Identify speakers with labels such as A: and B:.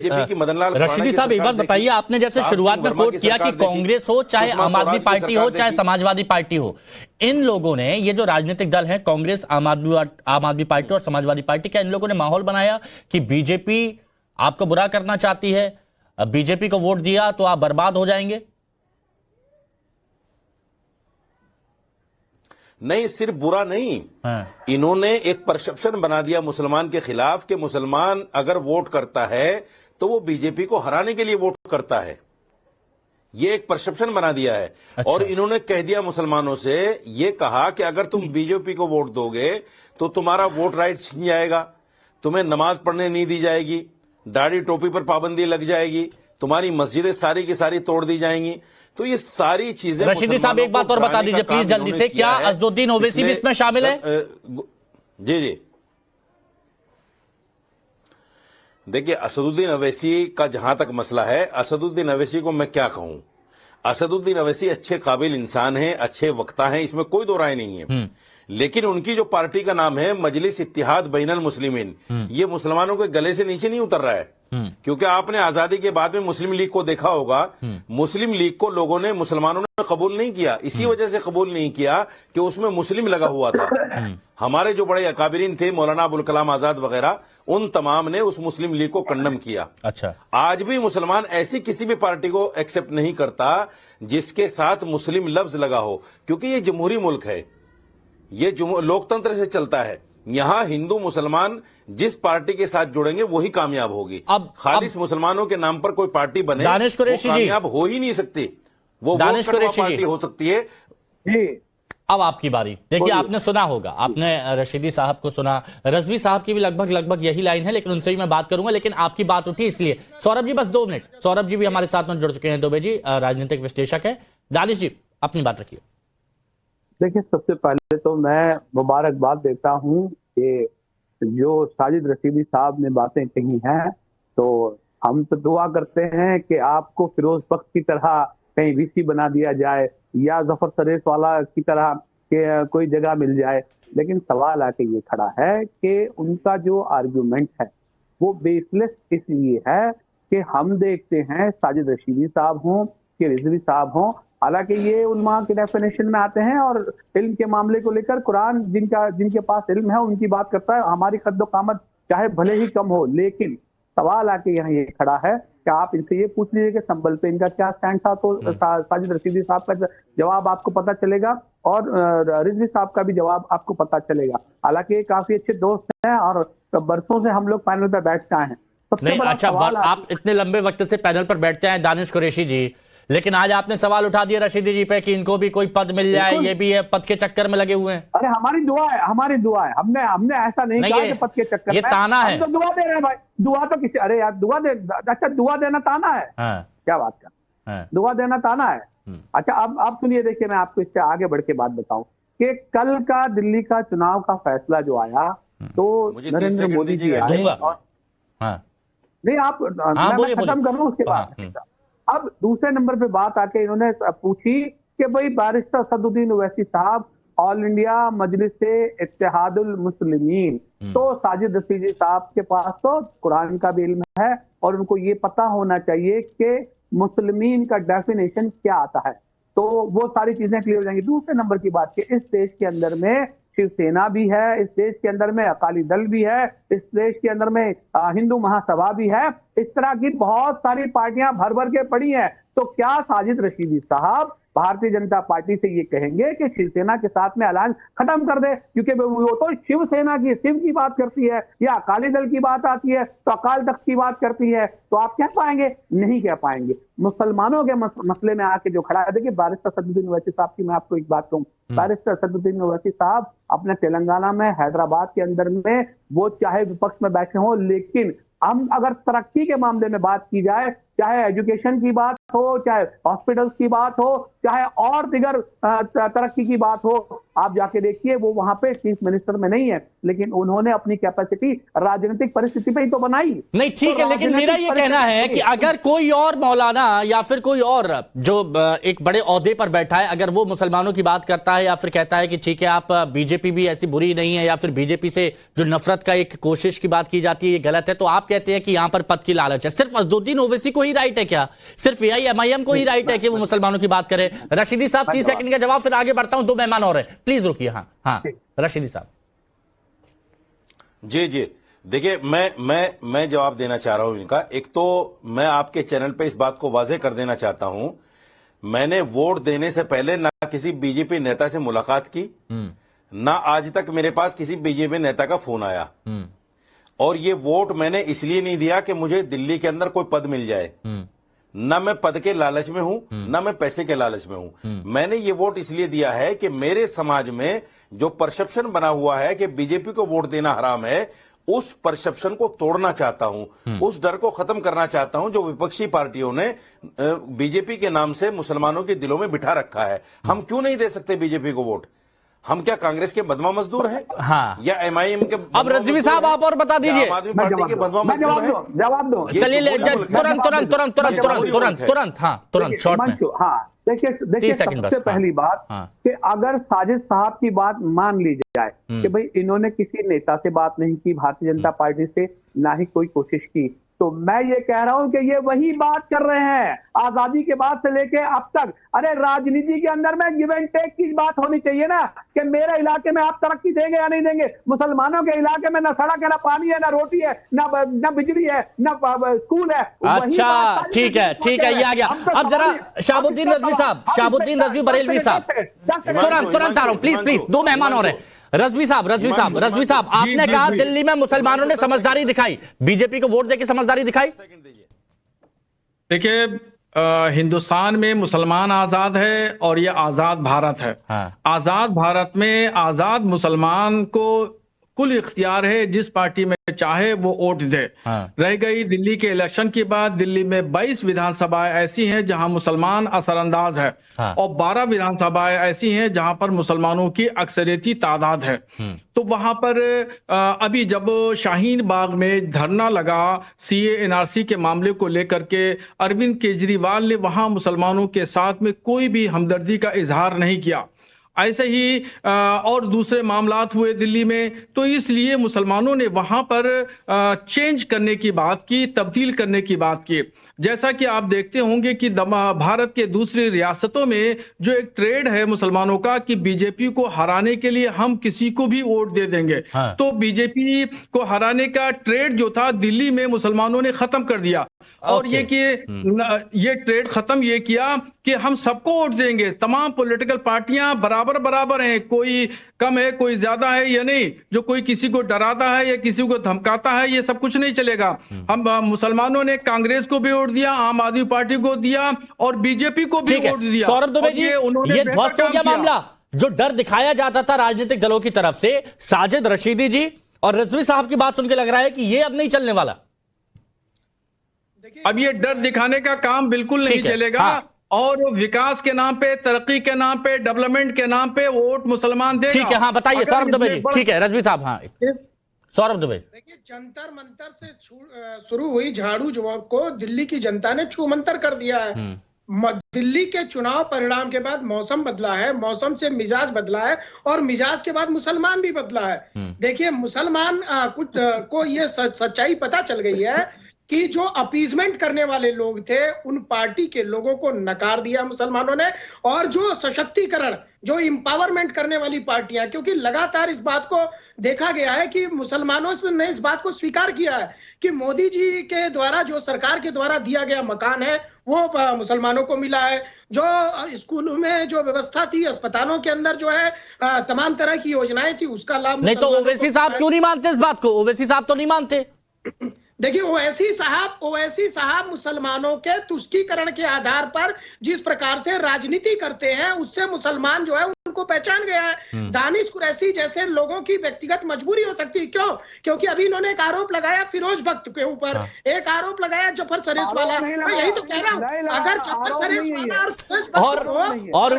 A: BJP की मदनलाल
B: रशीदी साहब एक बात बताइए, आपने जैसे शुरुआत में कोट किया कि कांग्रेस हो चाहे आम आदमी पार्टी हो चाहे समाजवादी पार्टी हो, इन लोगों ने, ये जो राजनीतिक दल है कांग्रेस, आम आदमी पार्टी और समाजवादी पार्टी, क्या इन लोगों ने माहौल बनाया कि बीजेपी आपको बुरा करना चाहती है, बीजेपी को वोट दिया तो आप बर्बाद हो जाएंगे?
A: नहीं, सिर्फ बुरा नहीं, इन्होंने एक परसेप्शन बना दिया मुसलमान के खिलाफ कि मुसलमान अगर वोट करता है तो वो बीजेपी को हराने के लिए वोट करता है। ये एक परसेप्शन बना दिया है। अच्छा। और इन्होंने कह दिया मुसलमानों से, ये कहा कि अगर तुम बीजेपी को वोट दोगे तो तुम्हारा वोट राइट छिन जाएगा, तुम्हें नमाज पढ़ने नहीं दी जाएगी, दाढ़ी टोपी पर पाबंदी लग जाएगी, तुम्हारी मस्जिदें सारी की सारी तोड़ दी जाएंगी। तो ये सारी चीजें।
B: रशीदी साहब एक बात और बता दीजिए प्लीज जल्दी से, क्या असदुद्दीन ओवैसी भी इसमें शामिल है?
A: जी जी, देखिए असदुद्दीन अवैसी का जहां तक मसला है, असदुद्दीन अवैसी को मैं क्या कहूं, असदुद्दीन अवैसी अच्छे काबिल इंसान हैं, अच्छे वक्ता हैं, इसमें कोई दो राय नहीं है। लेकिन उनकी जो पार्टी का नाम है मजलिस इत्तिहाद बैनुल मुस्लिमीन, ये मुसलमानों के गले से नीचे नहीं उतर रहा है। क्योंकि आपने आजादी के बाद में मुस्लिम लीग को देखा होगा, मुस्लिम लीग को लोगों ने, मुसलमानों ने कबूल नहीं किया। इसी वजह से कबूल नहीं किया कि उसमें मुस्लिम लगा हुआ था। हमारे जो बड़े अकाबिरीन थे, मौलाना अबुल कलाम आजाद वगैरह, उन तमाम ने उस मुस्लिम लीग को कंडम किया। अच्छा, आज भी मुसलमान ऐसी किसी भी पार्टी को एक्सेप्ट नहीं करता जिसके साथ मुस्लिम लफ्ज लगा हो, क्योंकि ये जमहूरी मुल्क है, ये लोकतंत्र से चलता है। यहां हिंदू मुसलमान जिस पार्टी के साथ जुड़ेंगे वही कामयाब होगी। अब खालिस मुसलमानों के नाम पर कोई पार्टी बने वो कामयाब हो ही नहीं सकती। वो दानिश कुरैशी पार्टी हो सकती है
B: जी। अब आपकी बारी। देखिए आपने सुना होगा, आपने रशीदी साहब को सुना, रजवी साहब की भी लगभग यही लाइन है, लेकिन उनसे भी मैं बात करूंगा, लेकिन आपकी बात उठी इसलिए। सौरभ जी बस 2 मिनट, सौरभ जी भी हमारे साथ में जुड़ चुके हैं, दुबे जी राजनीतिक विश्लेषक है। दानिश जी अपनी बात रखिए।
C: देखिए सबसे पहले तो मैं मुबारकबाद देता हूं कि जो साजिद रशीदी साहब ने बातें कही हैं, तो हम तो दुआ करते हैं कि आपको फिरोज बख्श की तरह कहीं वीसी बना दिया जाए या जफर सरेस वाला की तरह के कोई जगह मिल जाए। लेकिन सवाल आके ये खड़ा है कि उनका जो आर्ग्यूमेंट है वो बेसलेस इसलिए है कि हम देखते हैं साजिद रशीदी साहब हों कि रिजवी साहब हों, हालांकि ये उलमा के डेफिनेशन में आते हैं और इल्म के मामले को लेकर कुरान जिनके पास इल्म है उनकी बात करता है, हमारी कद्दो-कामत चाहे भले ही कम हो। लेकिन सवाल आके यहाँ ये खड़ा है कि आप इनसे ये पूछ लीजिए कि संबल पे इनका क्या स्टैंड था, तो साजिद रशीदी साहब का जवाब आपको पता चलेगा और रिजवी साहब का भी जवाब आपको पता चलेगा। हालांकि काफी अच्छे दोस्त हैं और बरसों से हम लोग पैनल पर बैठते हैं।
B: नहीं, अच्छा, आप इतने लंबे वक्त से पैनल पर बैठते हैं दानिश कुरैशी जी, लेकिन आज आपने सवाल उठा दिया रशीदी जी पे कि इनको भी कोई पद मिल जाए, ये भी है, पद के चक्कर में लगे हुए हैं।
C: अरे हमारी दुआ है, हमारी दुआ है, हमने ऐसा नहीं कहा कि पद के चक्कर में,
B: ये ताना है।
C: हम तो दुआ दे रहे हैं भाई, दुआ तो किसी, अरे यार दुआ दे, अच्छा दुआ देना ताना है? क्या बात कर, दुआ देना ताना है? अच्छा अब सुनिए, देखिए मैं आपको इससे आगे बढ़ के बात बताऊं कि कल का दिल्ली का चुनाव का फैसला जो आया, तो नरेंद्र मोदी जी आए, नहीं आप मैं खत्म कर लूं उसके बाद। अब दूसरे नंबर पे बात आके इन्होंने पूछी कि भाई बैरिस्टर असदुद्दीन ओवैसी साहब ऑल इंडिया मजलिस इत्तेहादुल मुस्लिमीन, तो साजिद रशीदी साहब के पास तो कुरान का भी इल्म है और उनको ये पता होना चाहिए कि मुस्लिमीन का डेफिनेशन क्या आता है, तो वो सारी चीजें क्लियर हो जाएंगी। दूसरे नंबर की बात कि इस देश के अंदर में शिवसेना भी है, इस देश के अंदर में अकाली दल भी है, इस देश के अंदर में हिंदू महासभा भी है, इस तरह की बहुत सारी पार्टियां भर भर के पड़ी हैं। तो क्या साजिद रशीदी साहब भारतीय जनता पार्टी से ये कहेंगे कि शिवसेना के साथ में अलायंस खत्म कर दे, क्योंकि वो तो शिवसेना की, शिव की बात करती है, या अकाली दल की बात आती है तो अकाल तख्त की बात करती है, तो आप कह पाएंगे? नहीं कह पाएंगे। मुसलमानों के मसले में आके जो खड़ा है, देखिए बैरिस्टर असदुद्दीन ओवैसी साहब की मैं आपको एक बात कहूँ, बैरिस्टर असदुद्दीन ओवैसी साहब अपने तेलंगाना में, हैदराबाद के अंदर में, वो चाहे विपक्ष में बैठे हों, लेकिन हम अगर तरक्की के मामले में बात की जाए, चाहे एजुकेशन की बात हो, चाहे हॉस्पिटल्स की बात हो, चाहे और दिगर तरक्की की बात हो, आप जाके देखिए वो वहां पे चीफ मिनिस्टर में नहीं है, लेकिन उन्होंने अपनी कैपेसिटी राजनीतिक परिस्थिति पे ही तो बनाई।
B: नहीं ठीक है, लेकिन मेरा ये कहना है कि अगर कोई और मौलाना या फिर कोई और जो एक बड़े ओहदे पर बैठा है, अगर वो मुसलमानों की बात करता है या फिर कहता है कि ठीक है आप बीजेपी भी ऐसी बुरी नहीं है, या फिर बीजेपी से जो नफरत का एक कोशिश की बात की जाती है ये गलत है, तो आप कहते हैं कि यहां पर पद की लालच है। सिर्फ असदुद्दीन ओवैसी को ही राइट है क्या? सिर्फ एआईएमआईएम को ही राइट है कि वो मुसलमानों की बात करे? रशीदी साहब 30 सेकंड का जवाब, फिर आगे बढ़ता हूं, 2 मेहमान और हैं, प्लीज रुकिए। हाँ रशीदी साहब।
A: जी देखिए, मैं जवाब देना चाह रहा हूं इनका। एक तो मैं आपके चैनल पे इस बात को वाजे कर देना चाहता हूं, मैंने वोट देने से पहले ना किसी बीजेपी नेता से मुलाकात की, ना आज तक मेरे पास किसी बीजेपी नेता का फोन आया, और ये वोट मैंने इसलिए नहीं दिया कि मुझे दिल्ली के अंदर कोई पद मिल जाए। ना मैं पद के लालच में हूं, ना मैं पैसे के लालच में हूं। मैंने ये वोट इसलिए दिया है कि मेरे समाज में जो परसेप्शन बना हुआ है कि बीजेपी को वोट देना हराम है, उस परसेप्शन को तोड़ना चाहता हूं, उस डर को खत्म करना चाहता हूं जो विपक्षी पार्टियों ने बीजेपी के नाम से मुसलमानों के दिलों में बिठा रखा है। हम क्यों नहीं दे सकते बीजेपी को वोट? हम क्या कांग्रेस के बदमा मजदूर हैं?
B: हाँ।
A: या एमआईएम के?
B: अब रजवी साहब आप और बता दीजिए।
A: आम आदमी पार्टी के बदमा मजदूर हैं?
C: जवाब दो।
B: चलिए तुरंत हाँ तुरंत शॉर्ट में।
C: हाँ देखिए सबसे पहली बात कि अगर साजिद साहब की बात मान ली जाए कि भाई इन्होंने किसी नेता से बात नहीं की, भारतीय जनता पार्टी से ना ही कोई कोशिश की, तो मैं ये कह रहा हूं कि ये वही बात कर रहे हैं आजादी के बाद से लेके अब तक। अरे राजनीति के अंदर में गिव एंड टेक की बात होनी चाहिए ना, कि मेरे इलाके में आप तरक्की देंगे या नहीं देंगे। मुसलमानों के इलाके में ना सड़क है, ना पानी है, ना रोटी है, ना बिजली है, ना स्कूल है।
B: अच्छा ठीक है ये आ गया। अब जरा शहाबुद्दीन रजवी बरेलवी साहब, तुरंत आ रहा हूं, प्लीज 2 मेहमान और हैं। रजवी साहब आपने कहा दिल्ली में मुसलमानों ने समझदारी दिखाई, बीजेपी को वोट देके समझदारी दिखाई।
D: देखिए हिंदुस्तान में मुसलमान आजाद है और ये आजाद भारत है।
B: हाँ।
D: आजाद भारत में आजाद मुसलमान को कुल इख्तियार है, जिस पार्टी में चाहे वो वोट दे।
B: हाँ।
D: रह गई दिल्ली के इलेक्शन के बाद, दिल्ली में 22 विधानसभाएं ऐसी हैं जहां मुसलमान असरअंदाज है।
B: हाँ।
D: और 12 विधानसभाएं ऐसी हैं जहां पर मुसलमानों की अक्सरियती तादाद है। तो वहां पर अभी जब शाहीन बाग में धरना लगा सीए एनआरसी के मामले को लेकर के, अरविंद केजरीवाल ने वहां मुसलमानों के साथ में कोई भी हमदर्दी का इजहार नहीं किया। ऐसे ही और दूसरे मामलात हुए दिल्ली में, तो इसलिए मुसलमानों ने वहां पर चेंज करने की बात की, तब्दील करने की बात की। जैसा कि आप देखते होंगे कि भारत के दूसरी रियासतों में जो एक ट्रेड है मुसलमानों का कि बीजेपी को हराने के लिए हम किसी को भी वोट दे देंगे।
B: हाँ।
D: तो बीजेपी को हराने का ट्रेड जो था दिल्ली में मुसलमानों ने खत्म कर दिया। और ये कि ये ट्रेड खत्म ये किया कि हम सबको वोट देंगे, तमाम पॉलिटिकल पार्टियां बराबर हैं, कोई कम है कोई ज्यादा है या नहीं, जो कोई किसी को डराता है या किसी को धमकाता है ये सब कुछ नहीं चलेगा। हम मुसलमानों ने कांग्रेस को भी वोट दिया, आम आदमी पार्टी को दिया और बीजेपी को भी वोट दिया।
B: सौरभ दुबे जी, ये ध्वस्त हो गया मामला। जो डर दिखाया जाता था राजनीतिक दलों की तरफ से, साजिद रशीदी जी और रजवी साहब की बात सुन के लग रहा है कि ये अब नहीं चलने वाला।
D: अब ये डर दिखाने का काम बिल्कुल नहीं चलेगा। हाँ। और विकास के नाम पे, तरक्की के नाम पे, डेवलपमेंट के नाम पे वोट मुसलमान देगा।
B: ठीक है, हाँ बताइए सौरभ दुबे जी। ठीक है रजवी साहब। हाँ सौरभ दुबे।
E: देखिए जंतर मंतर से शुरू हुई झाड़ू को दिल्ली की जनता ने छू मंतर कर दिया है। दिल्ली के चुनाव परिणाम के बाद मौसम बदला है, मौसम से मिजाज बदला है और मिजाज के बाद मुसलमान भी बदला है। देखिए मुसलमान कुछ को ये सच्चाई पता चल गई है कि जो अपीजमेंट करने वाले लोग थे उन पार्टी के लोगों को नकार दिया मुसलमानों ने, और जो सशक्तिकरण, जो इंपावरमेंट करने वाली पार्टियां, क्योंकि लगातार इस बात को देखा गया है कि मुसलमानों ने इस बात को स्वीकार किया है कि मोदी जी के द्वारा, जो सरकार के द्वारा दिया गया मकान है वो मुसलमानों को मिला है। जो स्कूलों में जो व्यवस्था थी, अस्पतालों के अंदर जो है तमाम तरह की योजनाएं थी, उसका लाभ
B: नहीं। तो ओवैसी साहब क्यों नहीं मानते इस बात को? ओवैसी साहब तो नहीं मानते।
E: देखिए ओवैसी साहब मुसलमानों के तुष्टीकरण के आधार पर जिस प्रकार से राजनीति करते हैं, उससे मुसलमान जो है उनको को पहचान गया है। दानिश कुरैशी जैसे लोगों की व्यक्तिगत मजबूरी हो सकती है, क्यों? क्योंकि अभी इन्होंने एक आरोप लगाया फिरोज भक्त के ऊपर, एक आरोप लगाया जफर सरेश वाला। मैं यही तो कह रहा हूँ, अगर जफर सरेश वाला और फिरोज भक्त
B: और